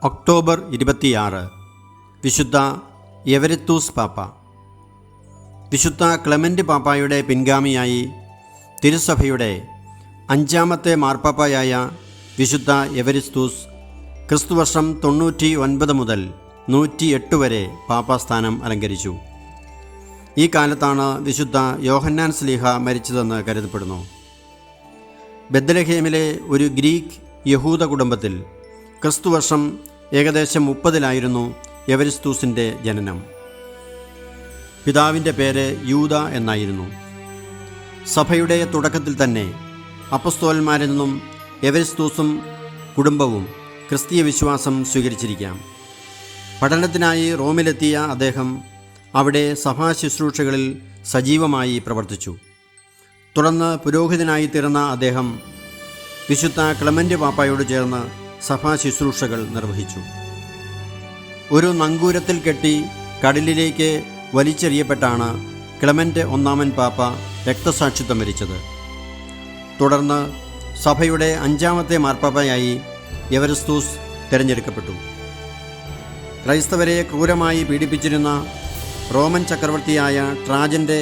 October 26 വിശുദ്ധ എവരിത്തൂസ് പാപ്പ. വിശുദ്ധ ക്ലെമൻ്റ് പാപ്പായുടെ പിൻഗാമിയായി തിരുസഭയുടെ 5ാമത്തെ മാർപ്പാപ്പയായ വിശുദ്ധ എവരിസ്തൂസ് ക്രിസ്തുവർഷം 99 മുതൽ 108 വരെ പാപ്പാസ്ഥാനം അലങ്കരിച്ചു. ഈ കാലത്താണ് വിശുദ്ധ യോഹന്നാൻ ശ്ലീഹ മരിച്ചതെന്ന് കരുതപ്പെടുന്നു. ബെത്ലഹേമിലെ ഒരു ഗ്രീക്ക് യഹൂദ കുടുംബത്തിൽ ക്രിസ്തുവർഷം ഏകദേശം 30-ലായിരുന്നു എവരിസ്തൂസിൻ്റെ ജനനം. പിതാവിൻ്റെ പേര് യൂദ എന്നായിരുന്നു. സഭയുടെ തുടക്കത്തിൽ തന്നെ അപ്പസ്തോലന്മാരിൽ നിന്നും എവരിസ്തൂസും കുടുംബവും ക്രിസ്തീയ വിശ്വാസം സ്വീകരിച്ചിരിക്കാം. പഠനത്തിനായി റോമിലെത്തിയ അദ്ദേഹം അവിടെ സഭാ ശുശ്രൂഷകളിൽ സജീവമായി പ്രവർത്തിച്ചു. തുടർന്ന് പുരോഹിതനായി തീർന്ന അദ്ദേഹം വിശുദ്ധ ക്ലെമൻ്റ് പാപ്പായോട് ചേർന്ന് സഭാ ശുശ്രൂഷകൾ നിർവഹിച്ചു. ഒരു നങ്കൂരത്തിൽ കെട്ടി കടലിലേക്ക് വലിച്ചെറിയപ്പെട്ടാണ് ക്ലെമൻ്റ് 1-ാമൻ പാപ്പ രക്തസാക്ഷിത്വം വരിച്ചത്. തുടർന്ന് സഭയുടെ 5ാമത്തെ മാർപ്പാപ്പയായി എവരിസ്തൂസ് തിരഞ്ഞെടുക്കപ്പെട്ടു. ക്രൈസ്തവരെ ക്രൂരമായി പീഡിപ്പിച്ചിരുന്ന റോമൻ ചക്രവർത്തിയായ ട്രാജൻ്റെ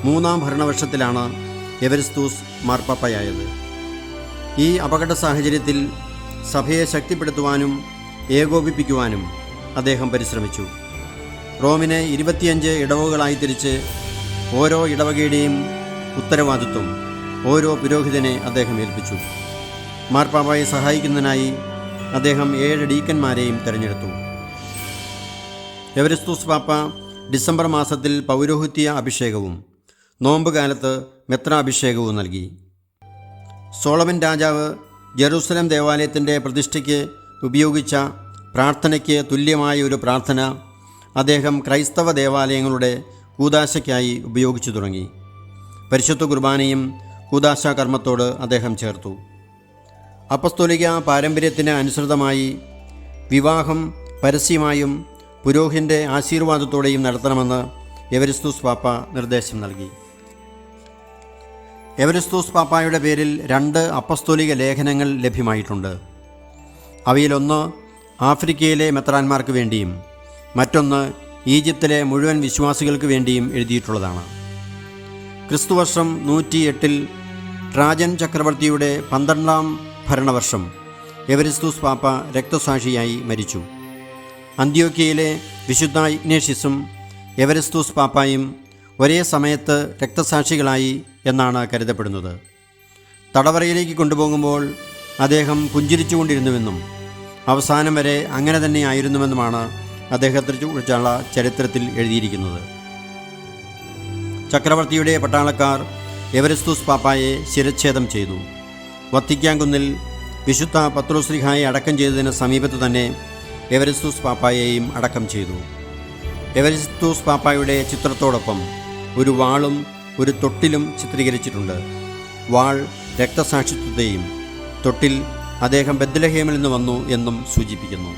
3ാം ഭരണവർഷത്തിലാണ് എവരിസ്തൂസ് മാർപ്പാപ്പയായത്. ഈ അപകട സാഹചര്യത്തിൽ സഭയെ ശക്തിപ്പെടുത്തുവാനും ഏകോപിപ്പിക്കുവാനും അദ്ദേഹം പരിശ്രമിച്ചു. റോമിനെ 25 ഇടവകളായി തിരിച്ച് ഓരോ ഇടവകയുടെയും ഉത്തരവാദിത്വം ഓരോ പുരോഹിതനെ അദ്ദേഹം ഏൽപ്പിച്ചു. മാർപ്പാപ്പയെ സഹായിക്കുന്നതിനായി അദ്ദേഹം 7 ഡീക്കന്മാരെയും തിരഞ്ഞെടുത്തു. എവരിസ്തൂസ് പാപ്പ ഡിസംബർ മാസത്തിൽ പൗരോഹിത്യ അഭിഷേകവും നോമ്പ് കാലത്ത് മെത്രാഭിഷേകവും നൽകി. സോളമൻ രാജാവ് ജെറൂസലേം ദേവാലയത്തിൻ്റെ പ്രതിഷ്ഠയ്ക്ക് ഉപയോഗിച്ച പ്രാർത്ഥനയ്ക്ക് തുല്യമായ ഒരു പ്രാർത്ഥന അദ്ദേഹം ക്രൈസ്തവ ദേവാലയങ്ങളുടെ കൂദാശയ്ക്കായി ഉപയോഗിച്ചു തുടങ്ങി. പരിശുദ്ധ കുർബാനയും കൂദാശ കർമ്മത്തോട് അദ്ദേഹം ചേർത്തു. അപ്പസ്തോലിക പാരമ്പര്യത്തിന് അനുസൃതമായി വിവാഹം പരസ്യമായും പുരോഹിതൻ്റെ ആശീർവാദത്തോടെയും നടത്തണമെന്ന് എവരിസ്തൂസ് പാപ്പ നിർദ്ദേശം നൽകി. എവരിസ്തൂസ് പാപ്പായുടെ പേരിൽ 2 അപ്പസ്തോലിക ലേഖനങ്ങൾ ലഭ്യമായിട്ടുണ്ട്. അവയിലൊന്ന് ആഫ്രിക്കയിലെ മെത്രാന്മാർക്ക് വേണ്ടിയും മറ്റൊന്ന് ഈജിപ്തിലെ മുഴുവൻ വിശ്വാസികൾക്ക് വേണ്ടിയും എഴുതിയിട്ടുള്ളതാണ്. ക്രിസ്തുവർഷം 108-ൽ ട്രാജൻ ചക്രവർത്തിയുടെ 12ാം ഭരണവർഷം എവരിസ്തൂസ് പാപ്പ രക്തസാക്ഷിയായി മരിച്ചു. അന്ത്യോക്യയിലെ വിശുദ്ധ ഇഗ്നേഷ്യസും എവരിസ്തൂസ് പാപ്പായും ഒരേ സമയത്ത് രക്തസാക്ഷികളായി എന്നാണ് കരുതപ്പെടുന്നത്. തടവറയിലേക്ക് കൊണ്ടുപോകുമ്പോൾ അദ്ദേഹം പുഞ്ചിരിച്ചുകൊണ്ടിരുന്നുവെന്നും അവസാനം വരെ അങ്ങനെ തന്നെ ആയിരുന്നുവെന്നുമാണ് അദ്ദേഹത്തെക്കുറിച്ചുള്ള ചരിത്രത്തിൽ എഴുതിയിരിക്കുന്നത്. ചക്രവർത്തിയുടെ പട്ടാളക്കാർ എവരിസ്തൂസ് പാപ്പായെ ശിരച്ഛേദം ചെയ്തു. വത്തിക്കാൻ കുന്നിൽ വിശുദ്ധ പത്രോസ്ലീഹായെ അടക്കം ചെയ്തതിന് സമീപത്ത് തന്നെ എവരിസ്തൂസ് പാപ്പായെയും അടക്കം ചെയ്തു. എവരിസ്തൂസ് പാപ്പായുടെ ചിത്രത്തോടൊപ്പം ഒരു വാളും ഒരു തൊട്ടിലും ചിത്രീകരിച്ചിട്ടുണ്ട്. വാൾ രക്തസാക്ഷിത്വത്തെയും തൊട്ടിൽ അദ്ദേഹം ബെത്ലഹേമിൽ നിന്ന് വന്നു എന്നും സൂചിപ്പിക്കുന്നു.